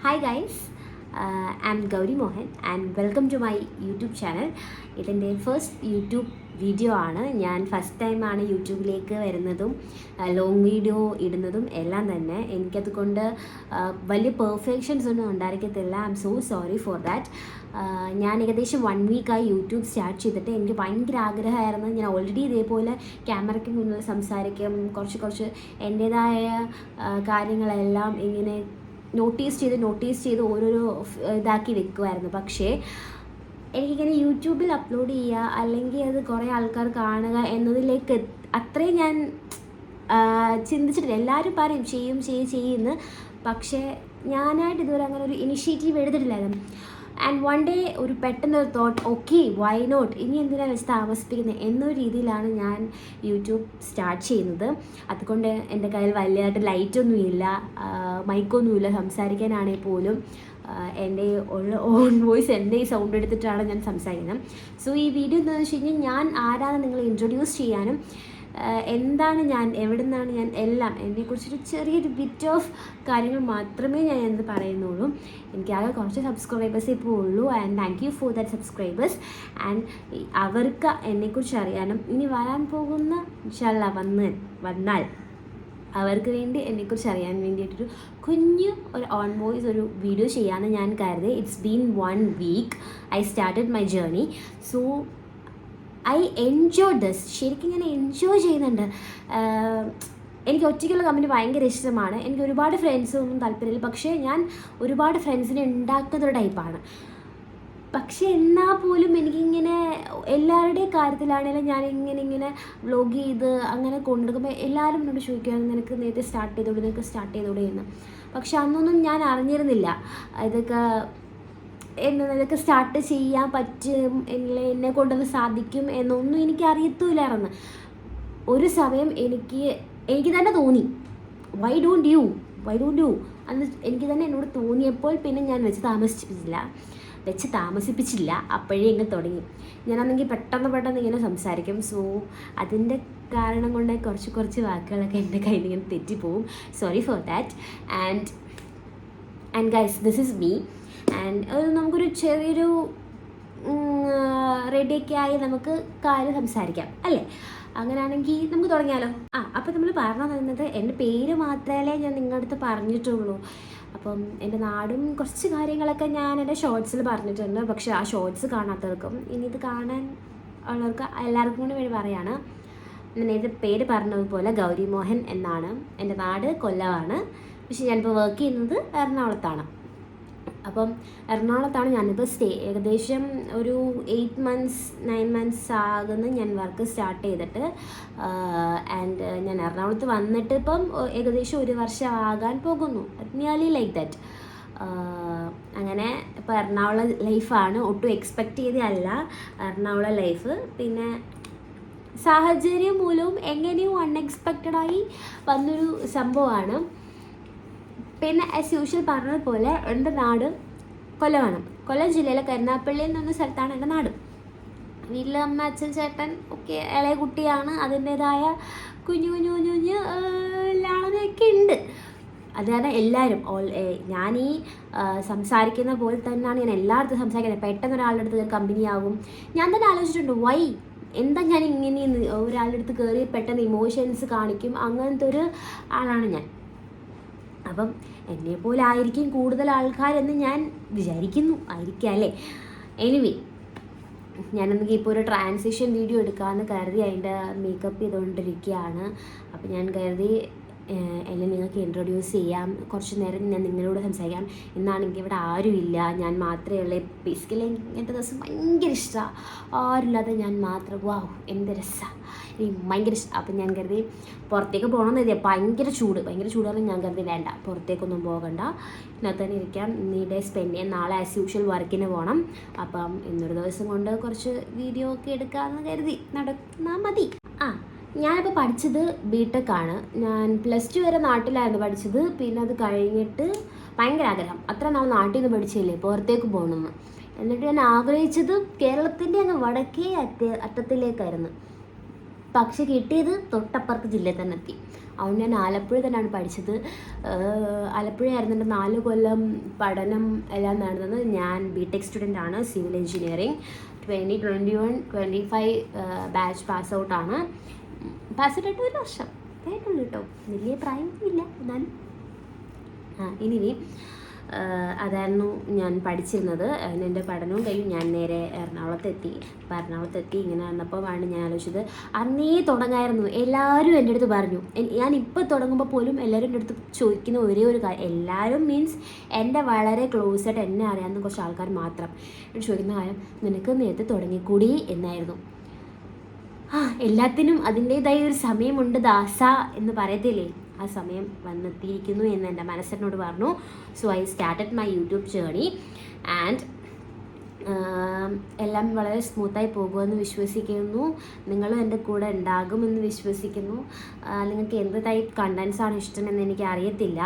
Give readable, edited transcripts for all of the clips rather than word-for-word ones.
Hi guys, I'm Gauri Mohan and welcome to my YouTube channel. ഇതിൻ്റെ first YouTube video ആണ്. ഞാൻ first ടൈമാണ് യൂട്യൂബിലേക്ക് വരുന്നതും ലോങ് വീഡിയോ ഇടുന്നതും എല്ലാം തന്നെ. എനിക്കതുകൊണ്ട് വലിയ പെർഫെക്ഷൻസ് ഒന്നും ഉണ്ടായിരിക്കത്തില്ല. I'm so sorry for that. ഞാൻ ഏകദേശം 1 വീക്കായി യൂട്യൂബ് സ്റ്റാർട്ട് ചെയ്തിട്ട് എനിക്ക് ഭയങ്കര ആഗ്രഹമായിരുന്നു. ഞാൻ ഓൾറെഡി ഇതേപോലെ ക്യാമറയ്ക്ക് മുന്നിൽ സംസാരിക്കും, കുറച്ച് എൻ്റേതായ കാര്യങ്ങളെല്ലാം ഇങ്ങനെ നോട്ടീസ് ചെയ്ത് ഓരോരോ ഇതാക്കി വെക്കുമായിരുന്നു. പക്ഷേ എനിക്കിങ്ങനെ യൂട്യൂബിൽ അപ്ലോഡ് ചെയ്യുക അല്ലെങ്കിൽ അത് കുറേ ആൾക്കാർ കാണുക എന്നതിലേക്ക് അത്രയും ഞാൻ ചിന്തിച്ചിട്ടില്ല. എല്ലാവരും പറയും ചെയ്യുമെന്ന്, പക്ഷേ ഞാനായിട്ട് ഇതുവരെ അങ്ങനെ ഒരു ഇനിഷ്യേറ്റീവ് എടുത്തിട്ടില്ലായിരുന്നു. ആൻഡ് വൺ ഡേ ഒരു പെട്ടെന്നൊരു തോട്ട്, ഓക്കെ വൈ നോട്ട്, ഇനി എന്തിനാണ് വെച്ച് താമസിപ്പിക്കുന്നത് എന്നൊരു രീതിയിലാണ് ഞാൻ യൂട്യൂബ് സ്റ്റാർട്ട് ചെയ്യുന്നത്. അതുകൊണ്ട് എൻ്റെ കയ്യിൽ വലിയതായിട്ട് ലൈറ്റൊന്നുമില്ല, മൈക്കൊന്നുമില്ല, സംസാരിക്കാനാണെങ്കിൽ പോലും എൻ്റെ ഓൺ വോയിസ് എൻ്റെ ഈ സൗണ്ട് എടുത്തിട്ടാണ് ഞാൻ സംസാരിക്കുന്നത്. സോ ഈ വീഡിയോ എന്താണെന്ന് വെച്ച് കഴിഞ്ഞാൽ ഞാൻ ആരാണെന്ന് നിങ്ങളെ ഇൻട്രൊഡ്യൂസ് ചെയ്യാനും എന്താണ് ഞാൻ, എവിടെ നിന്നാണ് ഞാൻ, എല്ലാം എന്നെക്കുറിച്ചൊരു ചെറിയൊരു ബിറ്റ് ഓഫ് കാര്യങ്ങൾ മാത്രമേ ഞാൻ എന്ത് പറയുന്നുള്ളൂ. എനിക്കാകെ കുറച്ച് സബ്സ്ക്രൈബേഴ്സേ ഇപ്പോൾ ഉള്ളൂ. And thank you for that subscribers. And അവർക്ക് എന്നെക്കുറിച്ച് അറിയാനും ഇനി വരാൻ പോകുന്ന ഇൻഷാല്ലാ വന്നാൽ അവർക്ക് വേണ്ടി എന്നെക്കുറിച്ച് അറിയാൻ വേണ്ടിയിട്ടൊരു ഒരു ഓൺ വോയിസ് ഒരു വീഡിയോ ചെയ്യാമെന്ന് ഞാൻ കരുതി. It's been 1 week I started my journey. So I enjoy this. ശരിക്കും ഞാൻ എൻജോയ് ചെയ്യുന്നുണ്ട്. എനിക്ക് ഒറ്റയ്ക്കുള്ള കമ്പനി ഭയങ്കര ഇഷ്ടമാണ്. എനിക്ക് ഒരുപാട് ഫ്രണ്ട്സൊന്നും താല്പര്യമില്ല, പക്ഷേ ഞാൻ ഒരുപാട് ഫ്രണ്ട്സിനെ ഉണ്ടാക്കുന്നൊരു ടൈപ്പാണ്. പക്ഷേ എന്നാൽ പോലും എനിക്കിങ്ങനെ എല്ലാവരുടെയും കാര്യത്തിലാണെങ്കിലും ഞാൻ ഇങ്ങനെ വ്ലോഗ് ചെയ്ത് അങ്ങനെ കൊണ്ടുവരുമ്പോൾ എല്ലാവരും എന്നോട് ചോദിക്കുകയാണ്, നിനക്ക് നേരത്തെ സ്റ്റാർട്ട് ചെയ്തോടെ എന്ന്. പക്ഷെ അന്നൊന്നും ഞാൻ അറിഞ്ഞിരുന്നില്ല ഇതൊക്കെ സ്റ്റാർട്ട് ചെയ്യാൻ പറ്റും, എന്നെ കൊണ്ടത് സാധിക്കും എന്നൊന്നും എനിക്ക് അറിയത്തില്ലായിരുന്നു. ഒരു സമയം എനിക്ക് തന്നെ തോന്നി, വൈ ഡോണ്ട് യു അന്ന് എനിക്ക് തന്നെ എന്നോട് തോന്നിയപ്പോൾ പിന്നെ ഞാൻ വെച്ച് താമസിപ്പിച്ചില്ല. അപ്പോഴേ ഇങ്ങനെ തുടങ്ങി. ഞാനാണെങ്കിൽ പെട്ടെന്ന് ഇങ്ങനെ സംസാരിക്കും. സോ അതിൻ്റെ കാരണം കൊണ്ട് കുറച്ച് വാക്കുകളൊക്കെ എൻ്റെ കയ്യിൽ നിന്ന് ഇങ്ങനെ തെറ്റിപ്പോവും. Sorry for that. And guys, this is me. And നമുക്കൊരു ചെറിയൊരു റെഡിയൊക്കെ ആയി നമുക്ക് കാര്യം സംസാരിക്കാം അല്ലേ? അങ്ങനെയാണെങ്കിൽ നമുക്ക് തുടങ്ങിയാലോ. അപ്പോൾ നമ്മൾ പറഞ്ഞു തന്നത് എൻ്റെ പേര് മാത്രമേ ഞാൻ നിങ്ങളുടെ അടുത്ത് പറഞ്ഞിട്ടുള്ളൂ. അപ്പം എൻ്റെ നാടും കുറച്ച് കാര്യങ്ങളൊക്കെ ഞാൻ എൻ്റെ ഷോർട്സിൽ പറഞ്ഞിട്ടുണ്ട്. പക്ഷേ ആ ഷോർട്സ് കാണാത്തവർക്കും ഇനി ഇത് കാണാൻ ഉള്ളവർക്ക് എല്ലാവർക്കും കൂടി വേണ്ടി പറയാണ്. ഞാൻ എൻ്റെ പേര് പറഞ്ഞതുപോലെ ഗൗരി മോഹൻ എന്നാണ്. എൻ്റെ നാട് കൊല്ലമാണ്, പക്ഷേ ഞാനിപ്പോൾ വർക്ക് ചെയ്യുന്നത് എറണാകുളത്താണ്. അപ്പം എറണാകുളത്താണ് ഞാനിപ്പോൾ ഏകദേശം ഒരു 9 months ആകുന്നു ഞാൻ വർക്ക് സ്റ്റാർട്ട് ചെയ്തിട്ട്. ആൻഡ് ഞാൻ എറണാകുളത്ത് വന്നിട്ട് ഇപ്പം ഏകദേശം 1 വർഷം ആകാൻ പോകുന്നു. Nearly like that. അങ്ങനെ ഇപ്പോൾ എറണാകുളം ലൈഫാണ്. ഒട്ടും എക്സ്പെക്റ്റ് ചെയ്തതല്ല എറണാകുളം ലൈഫ്. പിന്നെ സാഹചര്യം മൂലവും എങ്ങനെയും അൺഎക്സ്പെക്റ്റഡായി വന്നൊരു സംഭവമാണ്. പിന്നെ ആസ് യൂഷ്വൽ പറഞ്ഞതുപോലെ എൻ്റെ നാട് കൊല്ലമാണ്. കൊല്ലം ജില്ലയിലെ കരുനാഗപ്പള്ളി എന്നൊരു സ്ഥലത്താണ് എൻ്റെ നാട്. വീട്ടിൽ അമ്മ, അച്ഛൻ, ചേട്ടൻ ഒക്കെ ഇളയ കുട്ടിയാണ്. അതിൻ്റേതായ കുഞ്ഞു ലാളനയൊക്കെ ഉണ്ട്. അത് കാരണം എല്ലാവരും ഞാൻ ഈ സംസാരിക്കുന്ന പോലെ തന്നെയാണ് ഞാൻ എല്ലായിടത്തും സംസാരിക്കുന്നത്. പെട്ടെന്ന് ഒരാളുടെ അടുത്ത് കമ്പനിയാകും. ഞാൻ തന്നെ ആലോചിച്ചിട്ടുണ്ട്, എന്താ ഞാൻ ഇങ്ങനെ ഒരാളുടെ അടുത്ത് കയറി പെട്ടെന്ന് ഇമോഷൻസ് കാണിക്കും. അങ്ങനത്തെ ഒരു ആളാണ് ഞാൻ. അപ്പം എന്നെപ്പോലെ ആയിരിക്കും കൂടുതൽ ആൾക്കാരെന്ന് ഞാൻ വിചാരിക്കുന്നു. ആയിരിക്കാം അല്ലേ? എനിവേ, ഞാനെന്തെങ്കിലും ഇപ്പോൾ ഒരു ട്രാൻസിഷൻ വീഡിയോ എടുക്കാമെന്ന് കരുതി അതിൻ്റെ മേക്കപ്പ് ചെയ്തുകൊണ്ടിരിക്കുകയാണ്. അപ്പം ഞാൻ കരുതി എന്നെ നിങ്ങൾക്ക് ഇൻട്രൊഡ്യൂസ് ചെയ്യാം, കുറച്ച് നേരം ഞാൻ നിങ്ങളോട് സംസാരിക്കാം. ഇന്നാണെങ്കിൽ ഇവിടെ ആരുമില്ല, ഞാൻ മാത്രമേ ഉള്ളൂ. ബേസിക്കലി ഇങ്ങനത്തെ ദിവസം ഭയങ്കര ഇഷ്ടമാണ്. ആരുമില്ലാതെ ഞാൻ മാത്രം. വാവ്, എന്ത് രസമാണ്, എനിക്ക് ഭയങ്കര ഇഷ്ടം. അപ്പം ഞാൻ കരുതി പുറത്തേക്ക് പോകണമെന്ന് കരുതിയാൽ ഭയങ്കര ചൂടാണ്. ഞാൻ കരുതി വേണ്ട, പുറത്തേക്കൊന്നും പോകണ്ട, ഇതിനകത്ത് തന്നെ ഇരിക്കാം, ഡേ സ്പെൻഡ് ചെയ്യാം. നാളെ ആസ് യൂഷ്വൽ വർക്കിന് പോകണം. അപ്പം ഇന്നൊരു ദിവസം കൊണ്ട് കുറച്ച് വീഡിയോ ഒക്കെ എടുക്കാമെന്ന് കരുതി നടന്നാൽ മതി. ഞാനിപ്പോൾ പഠിച്ചത് BTech ആണ്. ഞാൻ +2 വരെ നാട്ടിലായിരുന്നു പഠിച്ചത്. പിന്നെ അത് കഴിഞ്ഞിട്ട് ഭയങ്കര ആഗ്രഹം, അത്ര നാൾ നാട്ടിൽ നിന്ന് പഠിച്ചില്ലേ, പുറത്തേക്ക് പോകണമെന്ന്. എന്നിട്ട് ഞാൻ ആഗ്രഹിച്ചത് കേരളത്തിൻ്റെ അങ്ങ് വടക്കേ അറ്റത്തിലേക്കായിരുന്നു. പക്ഷെ കിട്ടിയത് തൊട്ടപ്പുറത്ത് ജില്ലയിൽ തന്നെ എത്തി. അതുകൊണ്ട് ഞാൻ ആലപ്പുഴ തന്നെയാണ് പഠിച്ചത്. ആലപ്പുഴയായിരുന്നു എൻ്റെ 4 കൊല്ലം പഠനം എല്ലാം നടന്നത്. ഞാൻ BTech സ്റ്റുഡൻ്റ് ആണ്, സിവിൽ എഞ്ചിനീയറിംഗ്. 2021-25 ബാച്ച് പാസ് ഔട്ടാണ്. പാസ് ഔട്ട് ആയിട്ട് 1 വർഷം ആയിട്ടുള്ളൂ കേട്ടോ, വലിയ പ്രായമൊന്നുമില്ല എന്നാലും. ഇനി അതായിരുന്നു ഞാൻ പഠിച്ചിരുന്നത്. എൻ്റെ പഠനവും കഴിഞ്ഞു ഞാൻ നേരെ എറണാകുളത്തെത്തി. അപ്പോൾ എറണാകുളത്തെത്തി ഇങ്ങനെ വന്നപ്പോഴാണ് ഞാൻ ആലോചിച്ചത്, അന്നേ തുടങ്ങായിരുന്നു. എല്ലാവരും എൻ്റെ അടുത്ത് പറഞ്ഞു, ഞാനിപ്പോൾ തുടങ്ങുമ്പോൾ പോലും എല്ലാവരും എൻ്റെ അടുത്ത് ചോദിക്കുന്ന ഒരേ ഒരു കാര്യം, എല്ലാവരും മീൻസ് എൻ്റെ വളരെ ക്ലോസ് ആയിട്ട് എന്നെ അറിയാവുന്ന കുറച്ച് ആൾക്കാർ മാത്രം ചോദിക്കുന്ന കാര്യം, നിനക്ക് നേരത്തെ തുടങ്ങിക്കൂടി എന്നായിരുന്നു. എല്ലാത്തിനും അതിൻ്റേതായ ഒരു സമയമുണ്ട് ദാസ എന്ന് പറയത്തില്ലേ, ആ സമയം വന്നെത്തിയിരിക്കുന്നു എന്ന് എൻ്റെ മനസ്സിനോട് പറഞ്ഞു. So I started my YouTube journey and എല്ലാം വളരെ സ്മൂത്തായി പോകുമെന്ന് വിശ്വസിക്കുന്നു. നിങ്ങളും എൻ്റെ കൂടെ ഉണ്ടാകുമെന്ന് വിശ്വസിക്കുന്നു. നിങ്ങൾക്ക് എന്ത് ടൈപ്പ് കണ്ടൻസാണ് ഇഷ്ടമെന്ന് എനിക്ക് അറിയത്തില്ല,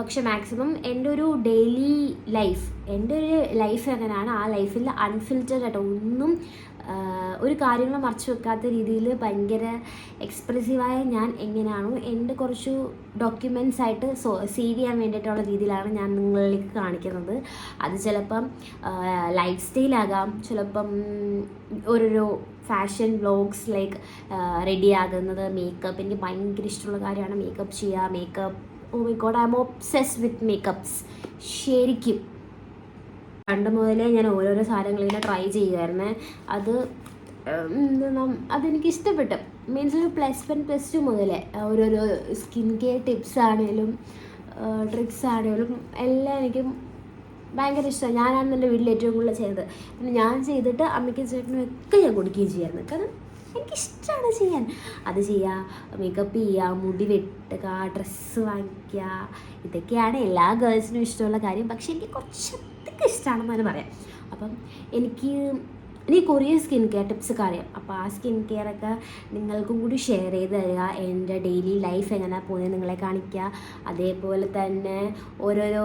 പക്ഷെ മാക്സിമം എൻ്റെ ഒരു ഡെയിലി ലൈഫ്, എൻ്റെ ഒരു ലൈഫ് എങ്ങനെയാണ്, ആ ലൈഫിൽ അൺഫിൽറ്റർഡ് ആയിട്ട് ഒന്നും ഒരു കാര്യങ്ങളും മറച്ചു വെക്കാത്ത രീതിയിൽ ഭയങ്കര എക്സ്പ്രസീവായ ഞാൻ എങ്ങനെയാണോ എൻ്റെ കുറച്ച് ഡോക്യുമെൻറ്റ്സ് ആയിട്ട് സേവ് ചെയ്യാൻ വേണ്ടിയിട്ടുള്ള രീതിയിലാണ് ഞാൻ നിങ്ങളിലേക്ക് കാണിക്കുന്നത്. അത് ചിലപ്പം ലൈഫ് സ്റ്റൈലാകാം, ചിലപ്പം ഓരോരോ ഫാഷൻ വ്ലോഗ്സ്, ലൈക്ക് റെഡി ആകുന്നത്, മേക്കപ്പ്. എനിക്ക് ഭയങ്കര ഇഷ്ടമുള്ള കാര്യമാണ് മേക്കപ്പ് ചെയ്യുക. Makeup, oh my god, I am obsessed with makeups. ശരിക്കും പണ്ട് മുതലേ ഞാൻ ഓരോരോ സാധനങ്ങൾ ഇങ്ങനെ ട്രൈ ചെയ്യുമായിരുന്നേ. അതെനിക്ക് ഇഷ്ടപ്പെട്ടു. മീൻസ് ഒരു +1 +2 മുതലേ ഓരോരോ സ്കിൻ കെയർ ടിപ്സ് ആണെങ്കിലും ട്രിക്സ് ആണെങ്കിലും എല്ലാം എനിക്കും ഭയങ്കര ഇഷ്ടമാണ്. ഞാനാണ് എൻ്റെ വീട്ടിൽ ഏറ്റവും കൂടുതൽ ചെയ്തത്. പിന്നെ ഞാൻ ചെയ്തിട്ട് അമ്മയ്ക്കും ചേട്ടനും ഒക്കെ ഞാൻ കൊടുക്കുകയും ചെയ്യായിരുന്നു. കാരണം എനിക്കിഷ്ടമാണ് ചെയ്യാൻ. അത് ചെയ്യുക, മേക്കപ്പ് ചെയ്യുക, മുടി വെട്ടുക, ഡ്രസ്സ് വാങ്ങിക്കുക, ഇതൊക്കെയാണ് എല്ലാ ഗേൾസിനും ഇഷ്ടമുള്ള കാര്യം. പക്ഷേ എനിക്ക് കുറച്ചൊക്കെ ഇഷ്ടമാണെന്ന് തന്നെ പറയാം. അപ്പം എനിക്ക് കുറേ സ്കിൻ കെയർ ടിപ്സൊക്കെ അറിയാം. അപ്പോൾ ആ സ്കിൻ കെയറൊക്കെ നിങ്ങൾക്കും കൂടി ഷെയർ ചെയ്ത് തരിക. എൻ്റെ ഡെയിലി ലൈഫ് എങ്ങനെയാണ് പോകുന്നത് നിങ്ങളെ കാണിക്കുക. അതേപോലെ തന്നെ ഓരോരോ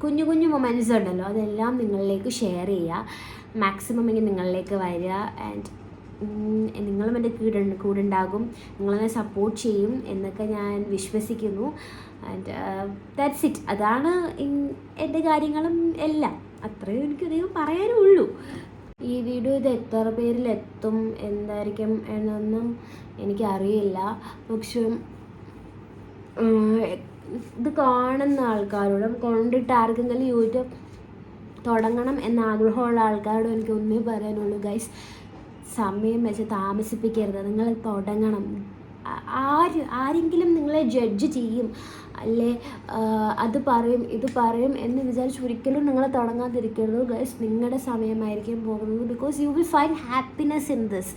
കുഞ്ഞു കുഞ്ഞു മൊമെൻറ്റ്സ് ഉണ്ടല്ലോ, അതെല്ലാം നിങ്ങളിലേക്ക് ഷെയർ ചെയ്യുക. മാക്സിമം ഇങ്ങനെ നിങ്ങളിലേക്ക് വരിക. ആൻഡ് നിങ്ങളും എൻ്റെ കൂടെ ഉണ്ടാകും, നിങ്ങളെന്നെ സപ്പോർട്ട് ചെയ്യും എന്നൊക്കെ ഞാൻ വിശ്വസിക്കുന്നു. And that's it. അതാണ് എൻ്റെ കാര്യങ്ങളും എല്ലാം. അത്രയും എനിക്കധികം പറയാനുള്ളൂ. ഈ വീഡിയോ ഇത് എത്ര പേരിലെത്തും, എന്തായിരിക്കും എന്നൊന്നും എനിക്കറിയില്ല. പക്ഷെ ഇത് കാണുന്ന ആൾക്കാരോടും കൊണ്ടിട്ട് ആർക്കെങ്കിലും യൂട്യൂബ് തുടങ്ങണം എന്ന ആഗ്രഹമുള്ള ആൾക്കാരോടും എനിക്ക് ഒന്നേ പറയാനുള്ളൂ, ഗൈസ്, സമയം വെച്ച് താമസിപ്പിക്കരുത്. നിങ്ങൾ തുടങ്ങണം. ആരെങ്കിലും നിങ്ങളെ ജഡ്ജ് ചെയ്യും, അല്ലേ അത് പറയും ഇത് പറയും എന്ന് വിചാരിച്ച് ഒരിക്കലും നിങ്ങൾ തുടങ്ങാതിരിക്കരുത് ഗൈസ്. നിങ്ങളുടെ സമയമായിരിക്കും പോകുന്നത്. Because you will find happiness in this.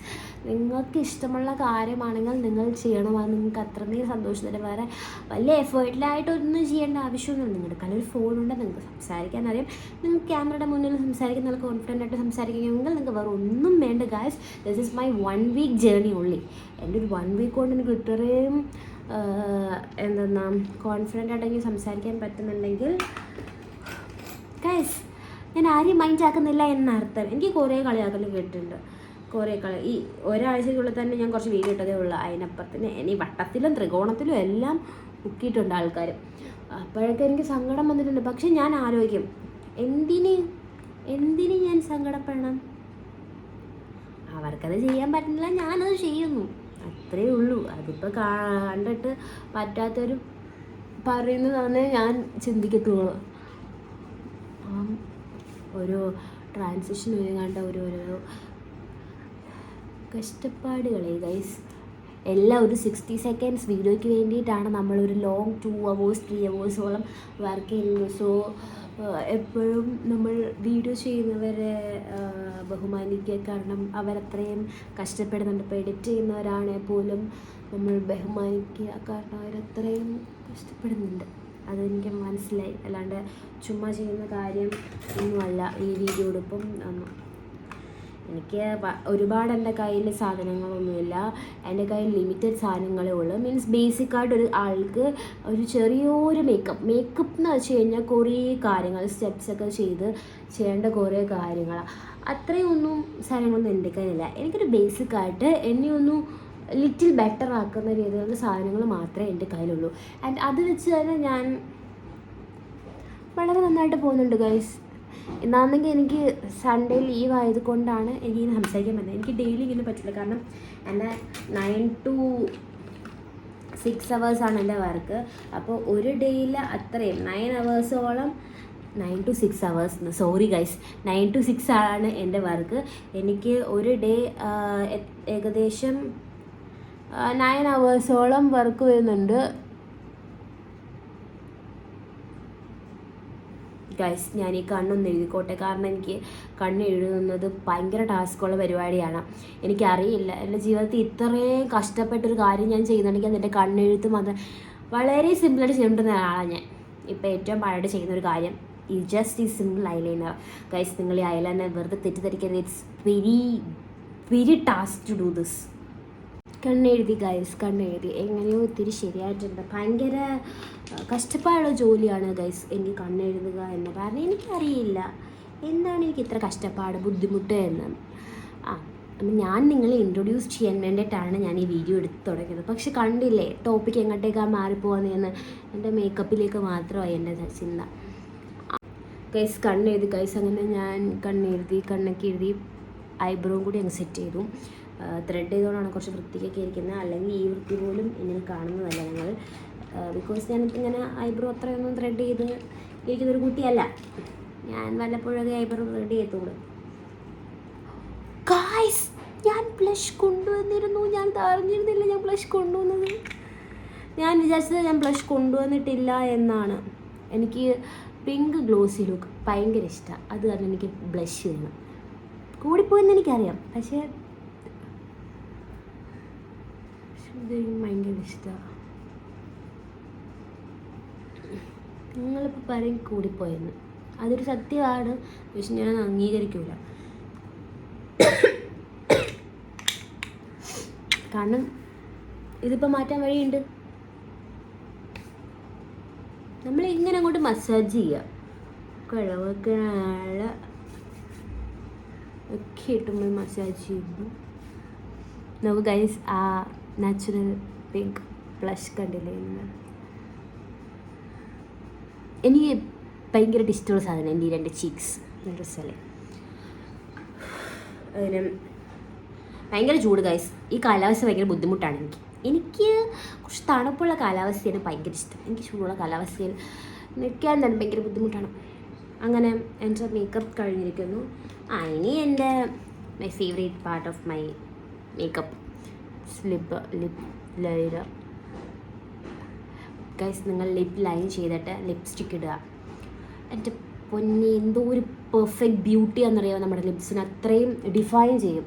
നിങ്ങൾക്ക് ഇഷ്ടമുള്ള കാര്യമാണെങ്കിൽ നിങ്ങൾ ചെയ്യണം. അത് നിങ്ങൾക്ക് അത്രമേൽ സന്തോഷം തരും. വേറെ വലിയ എഫേർട്ടിലായിട്ടൊന്നും ചെയ്യേണ്ട ആവശ്യമൊന്നുമില്ല. നിങ്ങളുടെ കയ്യിൽ ഒരു ഫോണുണ്ട്, നിങ്ങൾക്ക് സംസാരിക്കാൻ അറിയാം, നിങ്ങൾക്ക് ക്യാമറയുടെ മുന്നിൽ സംസാരിക്കാൻ നല്ല കോൺഫിഡൻ്റ് ആയിട്ട് സംസാരിക്കുകയാണെങ്കിൽ നിങ്ങൾക്ക് വേറെ ഒന്നും വേണ്ട guys. This is my 1 week journey only. എൻ്റെ ഒരു 1 വീക്ക് കൊണ്ട് എനിക്ക് ഇത്രയും കോൺഫിഡൻ്റ് ആയിട്ട് എനിക്ക് സംസാരിക്കാൻ പറ്റുന്നുണ്ടെങ്കിൽ ഗൈസ്, ഞാൻ ആരെയും മൈൻഡ് ആക്കുന്നില്ല എന്നർത്ഥം. എനിക്ക് കുറേ കളിയാക്കൽ കേട്ടിട്ടുണ്ട്, കുറേ കളി. ഈ ഒരാഴ്ചയ്ക്കുള്ളിൽ തന്നെ ഞാൻ കുറച്ച് വീഡിയോ ഇട്ടതേ ഉള്ളൂ. അതിനപ്പുറത്തിന് ഇനി വട്ടത്തിലും ത്രികോണത്തിലും എല്ലാം മുക്കിയിട്ടുണ്ട് ആൾക്കാർ. അപ്പോഴൊക്കെ എനിക്ക് സങ്കടം വന്നിട്ടുണ്ട്. പക്ഷെ ഞാൻ ആലോചിക്കും, എന്തിന് ഞാൻ സങ്കടപ്പെടണം? അവർക്കത് ചെയ്യാൻ പറ്റുന്നില്ല, ഞാനത് ചെയ്യുന്നു, അത്രയേ ഉള്ളൂ. അതിപ്പോൾ കണ്ടിട്ട് പറ്റാത്തൊരു പറയുന്നതാണ് ഞാൻ ചിന്തിക്കത്തുള്ളൂ. ഒരു ട്രാൻസിഷൻ ഒരുങ്ങാണ്ട ഓരോരോ കഷ്ടപ്പാടുകളെ ഗൈസ്. എല്ലാം ഒരു 60 സെക്കൻഡ്സ് വീഡിയോയ്ക്ക് വേണ്ടിയിട്ടാണ് നമ്മളൊരു ലോങ് 2 hours 3 hours വർക്ക് ചെയ്യുന്നത്. സോ എപ്പോഴും നമ്മൾ വീഡിയോ ചെയ്യുന്നവരെ ബഹുമാനിക്കുക. കാരണം അവരത്രയും കഷ്ടപ്പെടുന്നുണ്ട്. ഇപ്പോൾ എഡിറ്റ് ചെയ്യുന്നവരാണെങ്കിൽ പോലും നമ്മൾ ബഹുമാനിക്കുക. കാരണം അവരത്രയും കഷ്ടപ്പെടുന്നുണ്ട്. അതെനിക്ക് മനസ്സിലായി. അല്ലാണ്ട് ചുമ്മാ ചെയ്യുന്ന കാര്യം ഒന്നുമല്ല ഈ വീഡിയോ എടുപ്പും ഒന്നും. എനിക്ക് ഒരുപാട് എൻ്റെ കയ്യിൽ സാധനങ്ങളൊന്നുമില്ല. എൻ്റെ കയ്യിൽ ലിമിറ്റഡ് സാധനങ്ങളേ ഉള്ളൂ. മീൻസ് ബേസിക്കായിട്ട് ഒരു ആൾക്ക് ഒരു ചെറിയൊരു മേക്കപ്പ് എന്ന് വെച്ച് കഴിഞ്ഞാൽ കുറേ കാര്യങ്ങൾ സ്റ്റെപ്സൊക്കെ ചെയ്യേണ്ട കുറേ കാര്യങ്ങളാണ്. അത്രയൊന്നും സാധനങ്ങളൊന്നും എൻ്റെ കയ്യിലില്ല. എനിക്കൊരു ബേസിക്കായിട്ട് എന്നെ ഒന്ന് ലിറ്റിൽ ബെറ്റർ ആക്കുന്ന രീതിയിലുള്ള സാധനങ്ങൾ മാത്രമേ എൻ്റെ കയ്യിലുള്ളൂ. ആൻഡ് അത് വെച്ച് തന്നെ ഞാൻ വളരെ നന്നായിട്ട് പോകുന്നുണ്ട് ഗൈസ്. എന്നാണെങ്കിൽ എനിക്ക് സൺഡേ ലീവ് ആയതുകൊണ്ടാണ് എനിക്കിങ്ങനെ സംസാരിക്കാൻ പറ്റുന്നത്. എനിക്ക് ഡെയിലി ഇങ്ങനെ പറ്റില്ല, കാരണം എൻ്റെ 9 to 6 hours എൻ്റെ വർക്ക്. അപ്പോൾ ഒരു ഡേയിൽ അത്രയും 9 hours-ഓളം 9 to 6 hours, sorry guys, 9 to 6 ആണ് എൻ്റെ വർക്ക്. എനിക്ക് ഒരു ഡേ ഏകദേശം 9 hours-ഓളം വർക്ക് വരുന്നുണ്ട് ഗൈസ്. ഞാൻ ഈ കണ്ണൊന്ന് എഴുതിക്കോട്ടെ, കാരണം എനിക്ക് കണ്ണ് എഴുതുന്നത് ഭയങ്കര ടാസ്ക്കുള്ള പരിപാടിയാണ്. എനിക്കറിയില്ല, എൻ്റെ ജീവിതത്തിൽ ഇത്രയും കഷ്ടപ്പെട്ടൊരു കാര്യം ഞാൻ ചെയ്യുന്നുണ്ടെങ്കിൽ അതിൻ്റെ കണ്ണെഴുത്ത് മാത്രം വളരെ സിമ്പിളായിട്ട് ചെയ്യേണ്ടുന്ന ആളാണ് ഞാൻ. ഇപ്പോൾ ഏറ്റവും പാടായിട്ട് ചെയ്യുന്നൊരു കാര്യം ഈ സിമ്പിൾ ഐലൈനർ. ഗൈസ്, നിങ്ങൾ ഈ ഐലൈനർ വെറുതെ തെറ്റിദ്ധരിക്കരുത്. It's very task to do this. കണ്ണെഴുതി ഗൈസ്, കണ്ണെഴുതി എങ്ങനെയോ ഇത്തിരി ശരിയായിട്ടുണ്ട്. ഭയങ്കര കഷ്ടപ്പാടുള്ള ജോലിയാണ് ഗൈസ് എനിക്ക് കണ്ണെഴുതുക എന്ന്. കാരണം എനിക്കറിയില്ല എന്താണ് എനിക്ക് ഇത്ര കഷ്ടപ്പാട്, ബുദ്ധിമുട്ട് എന്ന്. അപ്പം ഞാൻ നിങ്ങളെ ഇൻട്രൊഡ്യൂസ് ചെയ്യാൻ വേണ്ടിയിട്ടാണ് ഞാൻ ഈ വീഡിയോ എടുത്ത് തുടങ്ങിയത്. പക്ഷെ കണ്ടില്ലേ ടോപ്പിക്ക് എങ്ങോട്ടേക്കാണ് മാറിപ്പോകുന്നതെന്ന്. എൻ്റെ മേക്കപ്പിലേക്ക് മാത്രമായി എൻ്റെ ചിന്ത. ഗൈസ്, കണ്ണെഴുതി ഗൈസ്. അങ്ങനെ ഞാൻ കണ്ണെഴുതി, കണ്ണൊക്കെ എഴുതി, ഐബ്രോവും കൂടി അങ്ങ് സെറ്റ് ചെയ്തു. ത്രെഡ് ചെയ്തുകൊണ്ടാണ് കുറച്ച് വൃത്തിക്കൊക്കെ ഇരിക്കുന്നത്, അല്ലെങ്കിൽ ഈ വൃത്തി പോലും ഇങ്ങനെ കാണുന്നതല്ല ഞങ്ങൾ. ബിക്കോസ് ഞാനിങ്ങനെ ഐബ്രോ അത്രയൊന്നും ത്രെഡ് ചെയ്ത് ഇരിക്കുന്നൊരു കുട്ടിയല്ല. ഞാൻ വല്ലപ്പോഴൊക്കെ ഐബ്രോ ത്രെഡ് ചെയ്യത്തുള്ളൂ. ഗായ്സ്, ഞാൻ ബ്ലഷ് കൊണ്ടുവന്നിരുന്നു. ഞാൻ അറിഞ്ഞിരുന്നില്ല ഞാൻ ബ്ലഷ് കൊണ്ടുവന്നത്. ഞാൻ വിചാരിച്ചത് ഞാൻ ബ്ലഷ് കൊണ്ടുവന്നിട്ടില്ല എന്നാണ്. എനിക്ക് പിങ്ക് ഗ്ലോസി ലുക്ക് ഭയങ്കര ഇഷ്ടമാണ്. അത് കാരണം എനിക്ക് ബ്ലഷ് വേണം. കൂടിപ്പോയെന്ന് എനിക്കറിയാം, പക്ഷേ ഭയങ്കര ഇഷ്ടമാണ്. നിങ്ങളിപ്പോൾ പറയും കൂടിപ്പോയെന്ന്. അതൊരു സത്യമാണ്, പക്ഷെ ഞാനത് അംഗീകരിക്കൂല. കാരണം ഇതിപ്പോൾ മാറ്റാൻ വഴിയുണ്ട്. നമ്മൾ ഇങ്ങനെ അങ്ങോട്ട് മസാജ് ചെയ്യുക, കിഴവൊക്കെ ഒക്കെ ഇട്ടുമ്പോൾ മസാജ് ചെയ്യുന്നു. നമുക്ക് ഗൈസ് ആ നാച്ചുറൽ പിങ്ക് ബ്ലഷ് കണ്ടില്ലേ? എനിക്ക് ഭയങ്കരമായിട്ട് ഇഷ്ടമുള്ള സാധനം എൻ്റെ ഈ 2 ചീക്സ് ഡ്രസ്സല്ലേ. അതിന് ഭയങ്കര ചൂട് ഗൈസ്. ഈ കാലാവസ്ഥ ഭയങ്കര ബുദ്ധിമുട്ടാണ് എനിക്ക് കുറച്ച് തണുപ്പുള്ള കാലാവസ്ഥയാണ് ഭയങ്കര ഇഷ്ടം. എനിക്ക് ചൂടുള്ള കാലാവസ്ഥയിൽ നിൽക്കാൻ തന്നെ ഭയങ്കര ബുദ്ധിമുട്ടാണ്. അങ്ങനെ എൻ്റെ മേക്കപ്പ് കഴിഞ്ഞിരിക്കുന്നു. ഇനി എൻ്റെ my favourite part of my makeup, lip liner. Guys, നിങ്ങൾ ലിപ്പ് ലൈൻ ചെയ്തിട്ട് ലിപ്സ്റ്റിക്ക് ഇടുക. എൻ്റെ പൊന്നി, എന്തോ ഒരു പെർഫെക്റ്റ് ബ്യൂട്ടി എന്നറിയാമോ നമ്മുടെ ലിപ്സിന്. അത്രയും ഡിഫൈൻ ചെയ്യും.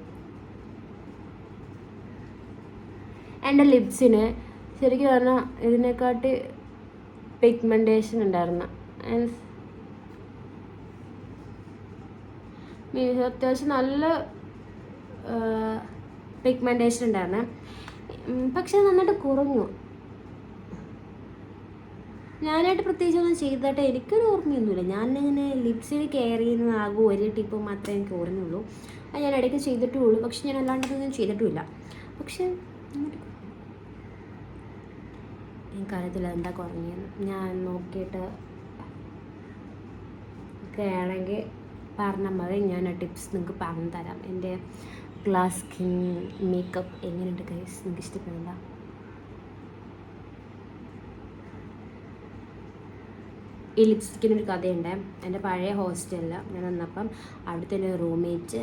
എൻ്റെ ലിപ്സിന് ശരിക്കും പറഞ്ഞാൽ ഇതിനെക്കാട്ടി പിഗ്മെൻറ്റേഷൻ ഉണ്ടായിരുന്നു. മീൻസ് അത്യാവശ്യം നല്ല പിഗ്മെൻറ്റേഷൻ ഉണ്ടായിരുന്നു. പക്ഷെ നന്നായിട്ട് കുറഞ്ഞു. ഞാനായിട്ട് പ്രത്യേകിച്ച് ഒന്നും ചെയ്തിട്ട് എനിക്കൊരു ഓർമ്മയൊന്നുമില്ല. ഞാനിങ്ങനെ ലിപ്സിന് കെയർ ചെയ്യുന്നതാകും ഒരു ടിപ്പ് മാത്രമേ എനിക്ക് ഓർമ്മയുള്ളൂ. അത് ഞാൻ ഇടയ്ക്ക് ചെയ്തിട്ടുള്ളൂ. പക്ഷെ ഞാൻ അല്ലാണ്ടൊന്നും ചെയ്തിട്ടുമില്ല. പക്ഷെ എനിക്കറിയത്തില്ല എന്താ കുറഞ്ഞതെന്ന്. ഞാൻ നോക്കിയിട്ട് ഒക്കെ ആണെങ്കിൽ പറഞ്ഞാൽ മതി. ഞാൻ ആ ടിപ്സ് നിങ്ങൾക്ക് പറഞ്ഞു തരാം. എൻ്റെ ഗ്ലാസ് സ്കിൻ മേക്കപ്പ് എങ്ങനെയുണ്ട് ഗൈസ്, നിങ്ങൾക്ക് ഇഷ്ടപ്പെടില്ല? ഈ ലിപ്സ്റ്റിക്കിനൊരു കഥയുണ്ട്. എൻ്റെ പഴയ ഹോസ്റ്റലിൽ ഞാൻ വന്നപ്പം അവിടുത്തെ എൻ്റെ റൂംമേറ്റ്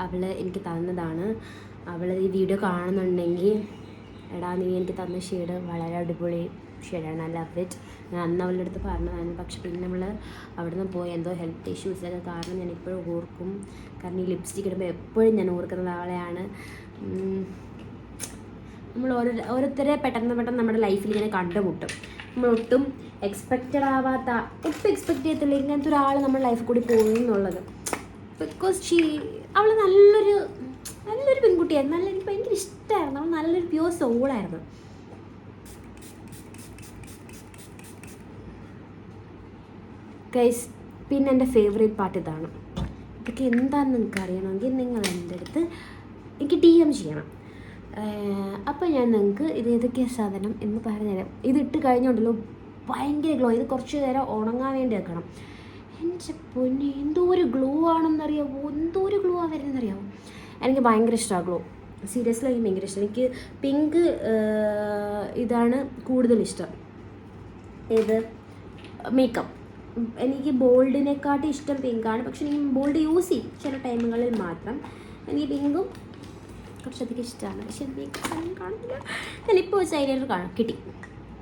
അവൾ എനിക്ക് തന്നതാണ്. അവൾ ഈ വീഡിയോ കാണുന്നുണ്ടെങ്കിൽ, എടാ നീ എനിക്ക് തന്ന ഷെയ്ഡ് വളരെ അടിപൊളി ഷെയ്ഡാണ്, ഐ ലവ് ഇറ്റ്. ഞാൻ അന്ന് അവളുടെ അടുത്ത് പറഞ്ഞതാണ്. പക്ഷെ പിന്നെ നമ്മൾ അവിടെ നിന്ന് പോയി എന്തോ ഹെൽത്ത് ഇഷ്യൂസൊക്കെ കാരണം ഞാൻ ഇപ്പോഴും ഓർക്കും. കാരണം ഈ ലിപ്സ്റ്റിക് ഇടുമ്പോൾ എപ്പോഴും ഞാൻ ഓർക്കുന്നത് അവളെയാണ്. നമ്മൾ ഓരോരുത്തരെ പെട്ടെന്ന് നമ്മുടെ ലൈഫിൽ ഇങ്ങനെ കണ്ടുമുട്ടും. നമ്മളൊട്ടും എക്സ്പെക്റ്റഡ് ആവാത്ത, ഒട്ടും എക്സ്പെക്റ്റ് ചെയ്യത്തില്ല ഇങ്ങനത്തെ ഒരാൾ നമ്മുടെ ലൈഫിൽ കൂടി പോകും എന്നുള്ളത്. ബിക്കോസ് അവൾ നല്ലൊരു പെൺകുട്ടിയായിരുന്നു. എനിക്ക് ഭയങ്കര ഇഷ്ടമായിരുന്നു. അവൾ നല്ലൊരു പ്യൂർ സോളായിരുന്നു. ഗൈസ്, പിന്നെ എൻ്റെ ഫേവറേറ്റ് പാർട്ട് ഇതാണ്. ഇതൊക്കെ എന്താണെന്ന് നിങ്ങൾക്ക് അറിയണമെങ്കിൽ നിങ്ങൾ എൻ്റെ അടുത്ത് എനിക്ക് DM ചെയ്യണം. അപ്പോൾ ഞാൻ നിങ്ങൾക്ക് ഇത് ഏതൊക്കെയാണ് സാധനം എന്ന് പറഞ്ഞുതരാം. ഇതിട്ട് കഴിഞ്ഞുണ്ടല്ലോ ഭയങ്കര ഗ്ലോ. ഇത് കുറച്ച് നേരം ഉണങ്ങാൻ വേണ്ടി വെക്കണം. എൻ്റെ പൊന്നെ എന്തോ ഒരു ഗ്ലോ ആണെന്നറിയാമോ, എന്തോ ഒരു ഗ്ലോ ആ വരുന്നറിയാമോ. എനിക്ക് ഭയങ്കര ഇഷ്ടമാണ് ഗ്ലോ. സീരിയസ്ലി എനിക്ക് ഭയങ്കര ഇഷ്ടം. എനിക്ക് പിങ്ക് ഇതാണ് കൂടുതൽ ഇഷ്ടം. ഏത് മേക്കപ്പ് എനിക്ക് ബോൾഡിനെക്കാട്ടും ഇഷ്ടം പിങ്കാണ്. പക്ഷെ എനിക്ക് ബോൾഡ് യൂസ് ചെയ്യും ചില ടൈമുകളിൽ മാത്രം. എനിക്ക് പിങ്കും കുറച്ചധികം ഇഷ്ടമാണ്. പക്ഷെ മേക്കപ്പ് കാണില്ല. ഞാനിപ്പോൾ വെച്ച് ഐലൈനർ കാണാം കിട്ടി.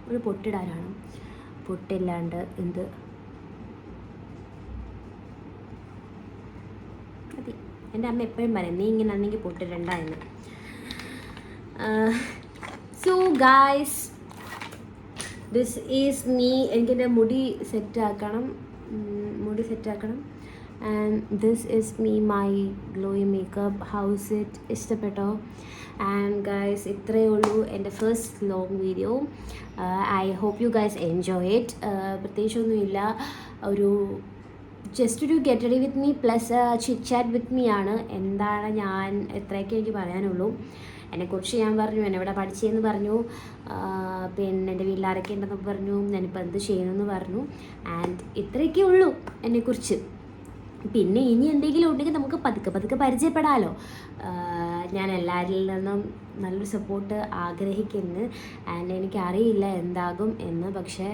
ഒരു പൊട്ടിടാനാണ്. പൊട്ടില്ലാണ്ട് എന്ത് മതി. എൻ്റെ അമ്മ എപ്പോഴും പറയും നീ ഇങ്ങനെ ആണെങ്കിൽ പൊട്ടിടണ്ട എന്ന്. So guys, this is me. എനിക്കെൻ്റെ മുടി സെറ്റാക്കണം. And this is me my glowy makeup. How's it? ഇഷ്ടപ്പെട്ടോ? ആൻഡ് ഗൈസ്, ഇത്രയേ ഉള്ളൂ എൻ്റെ first long video. I hope you guys enjoy it. പ്രത്യേകിച്ചൊന്നുമില്ല, ഒരു ജസ്റ്റ് ഒരു get ready with me plus chit chat with me ആണ്. എന്താണ് ഞാൻ എത്രയൊക്കെ എനിക്ക് പറയാനുള്ളൂ. എന്നെക്കുറിച്ച് ഞാൻ പറഞ്ഞു, എന്നെ ഇവിടെ പഠിച്ചതെന്ന് പറഞ്ഞു, പിന്നെ എൻ്റെ വീട്ടിലാരൊക്കെ ഉണ്ടെന്ന് പറഞ്ഞു, ഞാനിപ്പോൾ എന്ത് ചെയ്യുമെന്ന് പറഞ്ഞു. ആൻഡ് ഇത്രയൊക്കെ ഉള്ളൂ എന്നെക്കുറിച്ച്. പിന്നെ ഇനി എന്തെങ്കിലും ഉണ്ടെങ്കിൽ നമുക്ക് പതുക്കെ പരിചയപ്പെടാമല്ലോ. ഞാൻ എല്ലാവരിൽ നിന്നും നല്ലൊരു സപ്പോർട്ട് ആഗ്രഹിക്കുന്നു. ആൻഡ് എനിക്കറിയില്ല എന്താകും എന്ന്. പക്ഷേ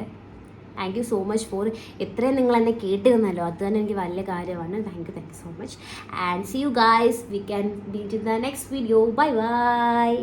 thank you so much for ഇത്രയും നിങ്ങൾ എന്നെ കേട്ട് തന്നല്ലോ. അത് തന്നെ എനിക്ക് വലിയ കാര്യമാണ്. Thank you so much. And see you guys. We can meet in the next video. Bye by.